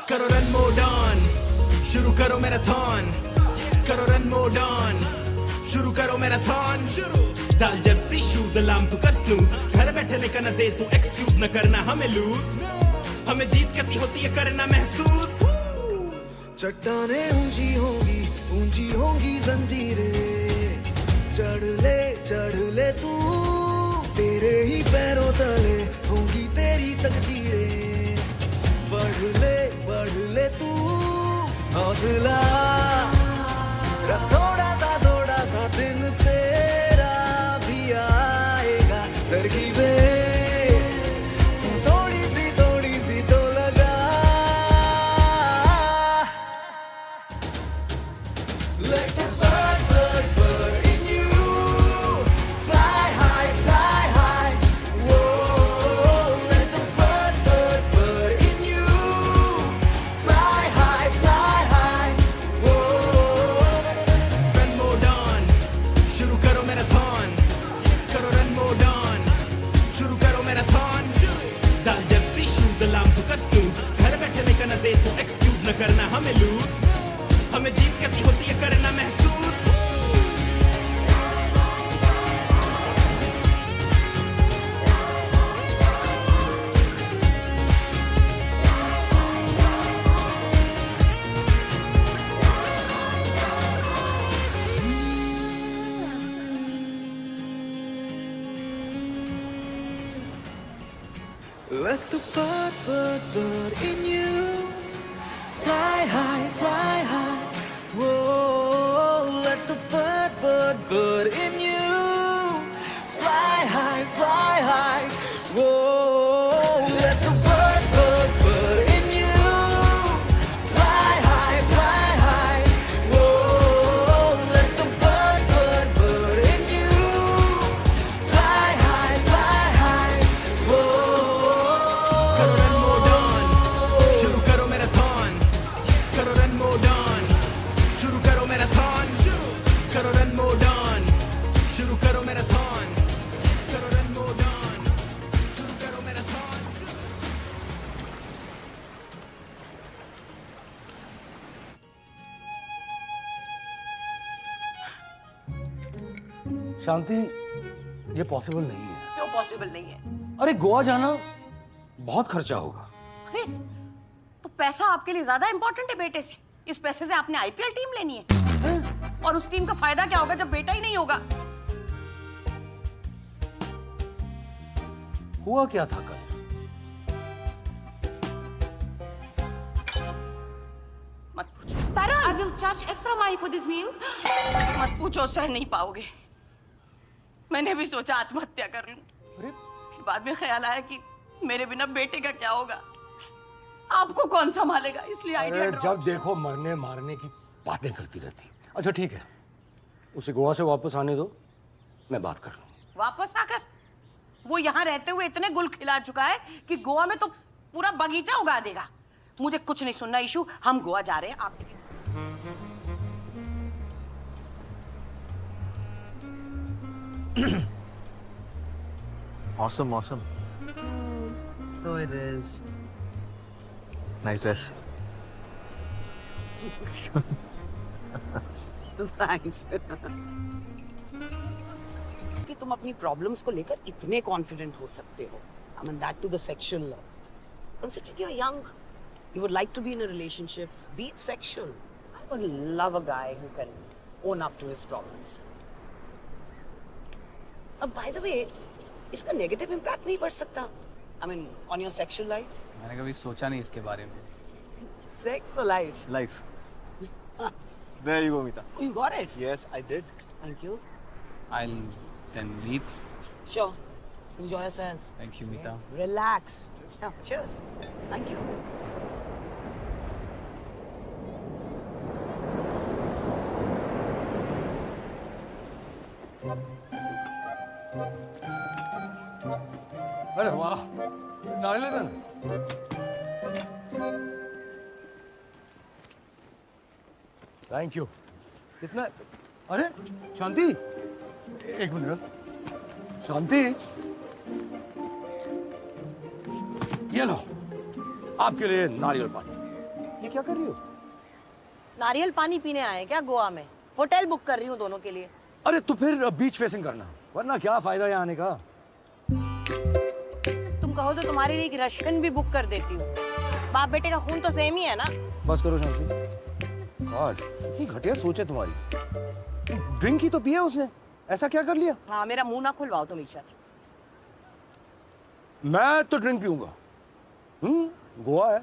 करो run mode on, शुरू करो मैराथन, करो रन मोड ऑन, शुरू करो मैराथन। डाल जर्सी शूज, अलार्म तू कर स्नूज, घर बैठने का न दे तू एक्सक्यूज, न करना हमें लूज, हमें जीत कैसी होती है करना महसूस। चट्टानें ऊंची होंगी जंजीरें, चढ़ ले तू, तेरे ही पैरों तले होंगी तेरी तकदीरें। बढ़ ले तू, हौसला रख, थोड़ा सा दिन तेरा भी आएगा। तरकीबें तू थोड़ी सी तो लगा। Let the bird in you fly high. Whoa, let the bird in you fly high. Whoa. Run mode on, शुरू करो मैराथन, करो रन मोड ऑन, शुरू करो मैराथन। डाल जर्सी शूज, अलार्म तू कर स्नूज, घर बैठने का न दे तू एक्सक्यूज, न करना हमें लूज, हमें जीत कैसी होती है करना महसूस। Let the bird in you fly high. Whoa, let the bird in you fly high. Whoa, let the bird in you fly high. Whoa, let the bird in you fly high. Whoa. करो run mode on, शुरू करो marathon, करो run mode on, शुरू करो marathon. करो run mode on, शुरू करो marathon, करो रन मोड ऑन, शुरू करो मैराथन। शांति, ये पॉसिबल नहीं है। क्यों पॉसिबल नहीं है? अरे गोवा जाना बहुत खर्चा होगा। अरे तो पैसा आपके लिए ज्यादा इंपॉर्टेंट है बेटे से? इस पैसे से आपने आईपीएल टीम लेनी है, और उस टीम का फायदा क्या होगा जब बेटा ही नहीं होगा? हुआ क्या था कल? मत पूछो तारा, I will charge extra money for this meal. मत पूछो, सह नहीं पाओगे। मैंने भी सोचा आत्महत्या कर लूं, फिर बाद में ख्याल आया कि मेरे बिना बेटे का क्या होगा, आपको कौन संभालेगा, इसलिए आइडिया अरे जब देखो मरने मारने की बातें करती रहती। अच्छा ठीक है, उसे गोवा से वापस आने दो, मैं बात कर लूंगा। वापस आकर वो यहाँ रहते हुए इतने गुल खिला चुका है कि गोवा में तो पूरा बगीचा उगा देगा। मुझे कुछ नहीं सुनना इशू, हम गोवा जा रहे हैं। आप Awesome. So it is. Nice dress. Thanks. कि तुम अपनी प्रॉब्लम्स को लेकर इतने कॉन्फिडेंट हो सकते हो। I mean that to the sexual love. Considering you're young, you would like to be in a relationship, be it sexual. I would love a guy who can own up to his problems. By the way, इसका negative impact नहीं पड़ सकता? I mean, on your sexual life? मैंने कभी सोचा नहीं इसके बारे में। Sex or life? Life. There you go, Mita. Oh, you got it? Yes, I did. Thank you. I'll then leave. Sure. Enjoy yourselves. Thank you, Mita. Relax. Yeah, cheers. Thank you. अरे वाह, नारियल लेते ना। Thank you. कितना? अरे शांति, एक minute. शांति, ये लो आपके लिए नारियल पानी। ये क्या कर रही हो? नारियल पानी पीने आए क्या गोवा में? होटल बुक कर रही हूँ दोनों के लिए। अरे तो फिर बीच फेसिंग करना, वरना क्या फायदा यहाँ आने का। तुम कहो तो तुम्हारे लिए एक रशियन भी बुक कर देती हूँ। बाप बेटे का खून तो सेम ही है ना। बस करो शांति। गॉड, इतनी घटिया सोच है तुम्हारी। ड्रिंक ही तो पिया उसने, ऐसा क्या कर लिया? हाँ, मेरा मुंह ना खुलवाओ तुम ईशा। मैं तो ड्रिंक पीऊंगा। गोवा है।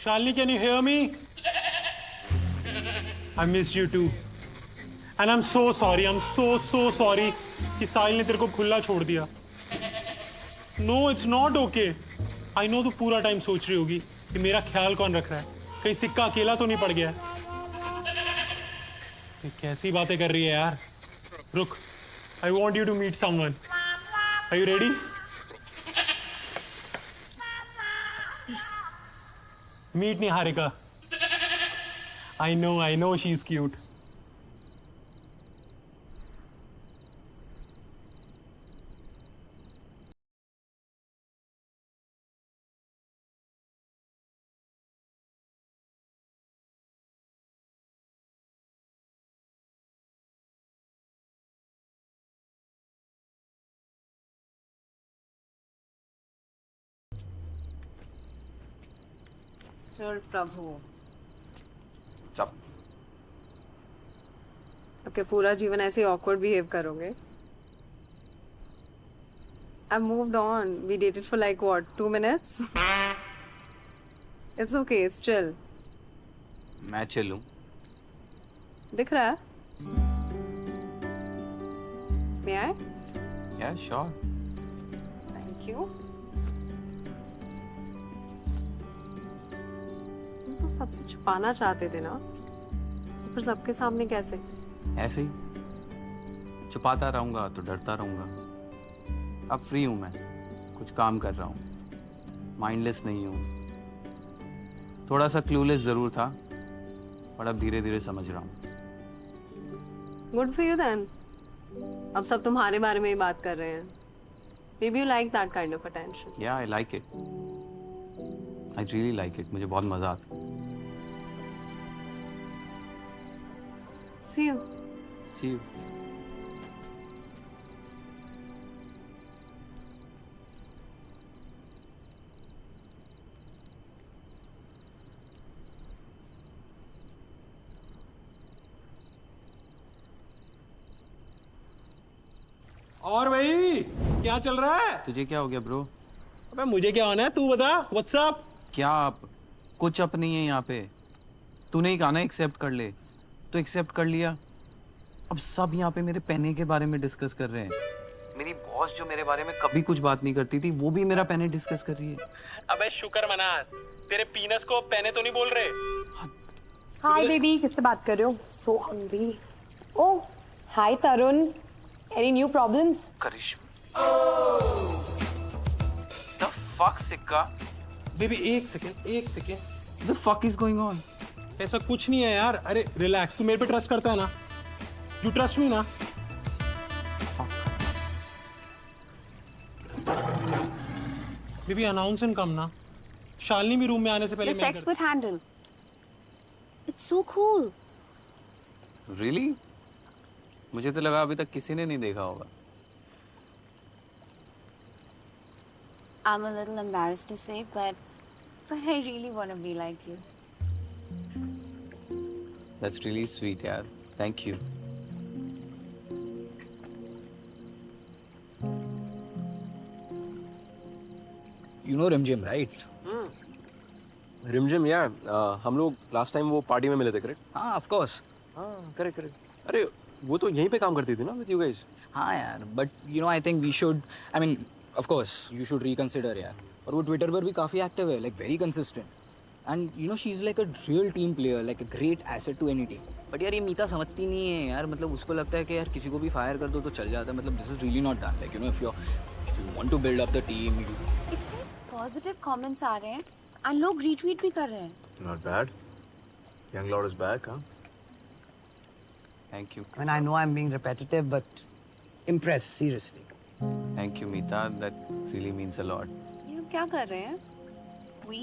Shalini, can you hear me? I missed you too. And I'm so sorry. I'm so sorry कि साहिल ने तेरे को खुला छोड़ दिया. No, it's not okay. I know तू पूरा टाइम सोच रही होगी कि मेरा ख्याल कौन रख रहा है. कहीं सिक्का अकेला तो नहीं पड़ गया. ये कैसी बातें कर रही है यार. रुक. I want you to meet someone. Are you ready? Meet Niharika. I know she's cute. प्रभु चप। ओके, पूरा जीवन ऐसे ऑकवर्ड बिहेव करोगे? I moved on. We dated for like what, 2 minutes? It's okay, it's chill. मैं chill हूँ। दिख रहा है? May I? Yeah, sure. Thank you. तुम तो सबसे छुपाना चाहते थे ना, तो फिर सबके सामने कैसे? ऐसे ही छुपाता रहूंगा तो डरता रहूंगा। अब फ्री हूं मैं, कुछ काम कर रहा हूं, माइंडलेस नहीं हूं। थोड़ा सा क्लूलेस जरूर था, पर अब धीरे धीरे समझ रहा हूं। Good for you then. अब सब तुम्हारे बारे में ही बात कर रहे हैं। Maybe you like that kind of attention. Yeah, I like it. I really like it. मुझे बहुत मजा आता है। See you. See you. और भाई क्या चल रहा है? तुझे क्या हो गया ब्रो? अबे मुझे क्या होना है, तू बता। What's up? क्या आप? कुछ अप नहीं है यहाँ पे। तूने ही कहा ना एक्सेप्ट कर ले, तो एक्सेप्ट कर लिया। अब सब यहाँ पे मेरे पहने के बारे में डिस्कस कर रहे हैं। मेरी बॉस जो मेरे बारे में कभी कुछ बात नहीं करती थी, वो भी मेरा पहने डिस्कस कर रही है। अबे शुक्र मना, तेरे पीनस को पहने तो नहीं बोल रहे। हाय बेबी, किससे बात कर रहे हो? So hungry. Oh hi Tarun, any new problems? Karishma. The fuck सिक्का? बेबी एक second. The fuck is going on? ऐसा कुछ नहीं है यार। अरे रिलैक्स, तू मेरे पे ट्रस्ट करता है ना? यू ट्रस्ट मी ना? बेबी अनाउंस एंड कम ना। शालिनी भी रूम में आने से पहले This expert handle. It's so cool. Really? मुझे तो लगा अभी तक किसी ने नहीं देखा होगा। I'm a little embarrassed to say, but I really want to be like you. That's really sweet यार। Thank you. You know रिमझिम, right? रिमझिम यार, हम लोग लास्ट टाइम वो पार्टी में मिले थे, करेक्ट? हाँ, of course. हाँ, करेक्ट। अरे वो तो यहीं पे काम करती थी ना विद यू गाइस? हाँ यार, but you know I think we should, I mean, of course you should reconsider यार। और वो ट्विटर पर भी काफ़ी एक्टिव है, like very consistent. And you know she's like a real team player, like a great asset to any team. But यार ये मीता समझती नहीं है यार, मतलब उसको लगता है कि यार किसी को भी फायर कर दो तो चल जाता है। मतलब this is really not done. Like you know if you want to build up the team, you... इतने पॉजिटिव कमेंट्स आ रहे हैं और लोग रीट्वीट भी कर रहे हैं। Not bad. Young Lord is back, huh? Thank you. I mean, I know I'm being repetitive, but impressed, seriously. Thank you, Meeta. That really means a lot. ये हम क्या कर रहे हैं? We?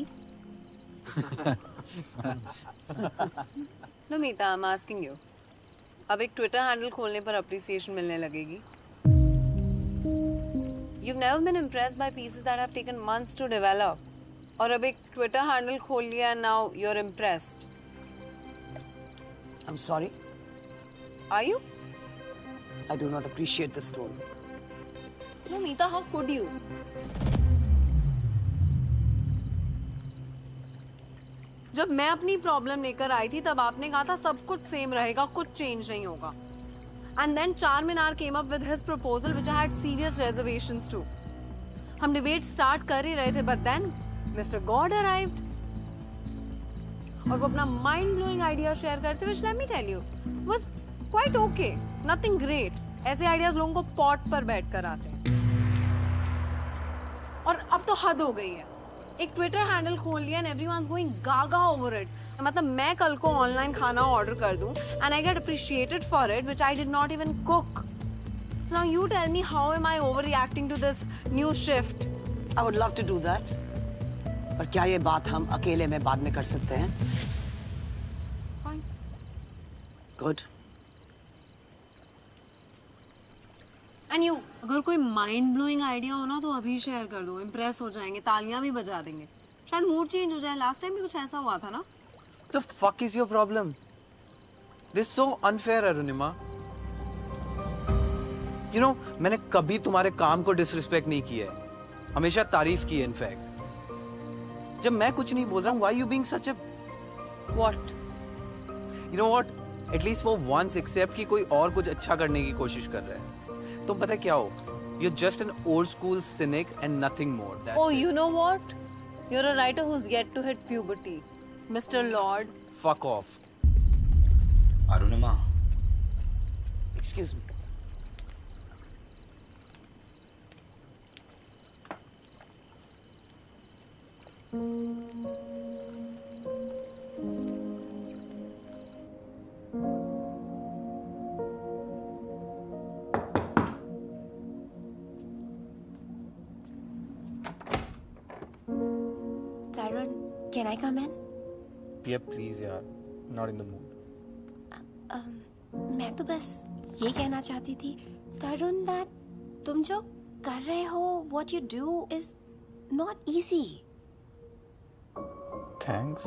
No, Meeta, I'm asking you. अब एक Twitter handle खोलने पर appreciation मिलने लगेगी. You've never been impressed by pieces that have taken months to develop. और अब एक Twitter handle खोल लिया and now you're impressed. I'm sorry. Are you? I do not appreciate this tone. No, Meeta, how could you? जब मैं अपनी problem लेकर आई थी तब आपने कहा था सब कुछ सेम रहेगा, कुछ चेंज नहीं होगा. And then Charminar came up with his proposal, which I had serious reservations to. हम डिबेट स्टार्ट कर ही रहे थे, but then Mr. God arrived. और वो अपना माइंड ब्लोइंग आइडिया शेयर करते हुए, let me tell you, was quite okay, nothing great. ऐसे आइडियाज लोगों को पॉट पर बैठ कर आते हैं. और अब तो हद हो गई है. एक ट्विटर हैंडल खोल लिया and everyone's going gaga over it. मतलब मैं कल को ऑनलाइन खाना ऑर्डर कर दूं and I get appreciated for it, which I did not even cook. So now you tell me, how am I overreacting to this new shift? I would love to do that. पर क्या ये बात हम अकेले में बाद में कर सकते हैं? Fine. Good. And you, अगर कोई माइंड ब्लोइंग आइडिया हो ना तो अभी शेयर कर दो. इम्प्रेस हो जाएंगे, तालियां भी बजा देंगे. शायद मूड चेंज हो जाए. लास्ट टाइम भी कुछ ऐसा हुआ था ना. The fuck is your problem? This is so unfair, Arunima. You know, मैंने कभी तुम्हारे काम को डिसरिस्पेक्ट नहीं किया है. हमेशा तारीफ की है, इनफैक्ट. जब मैं कुछ नहीं बोल रहा हूँ, why you being such a... What? You know what? At least for once accept कि कोई और कुछ अच्छा करने की कोशिश कर रहा है. तुम पता क्या हो? You're just an old school cynic and nothing more. That's Oh, it. you know what? You're a writer who's yet to hit puberty. Mr. Lord. Fuck off. Arunima. Excuse me. Tarun, can I come in? Yeah, please, yaar. Not in the mood. मैं तो बस ये कहना चाहती थी, तरुण, that तुम जो कर रहे हो, what you do is not easy. Thanks.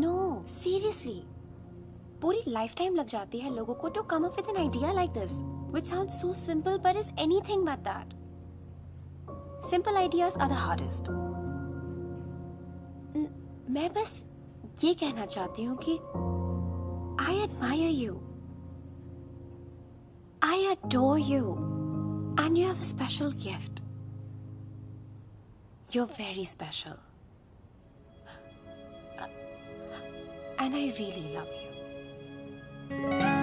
No, seriously. पूरी lifetime लग जाती है लोगों को to come up with an idea like this, which sounds so simple but is anything but that. Simple ideas are the hardest. मैं बस ये कहना चाहती हूँ कि I admire you. I adore you. And you have a special gift. You're very special. And I really love you.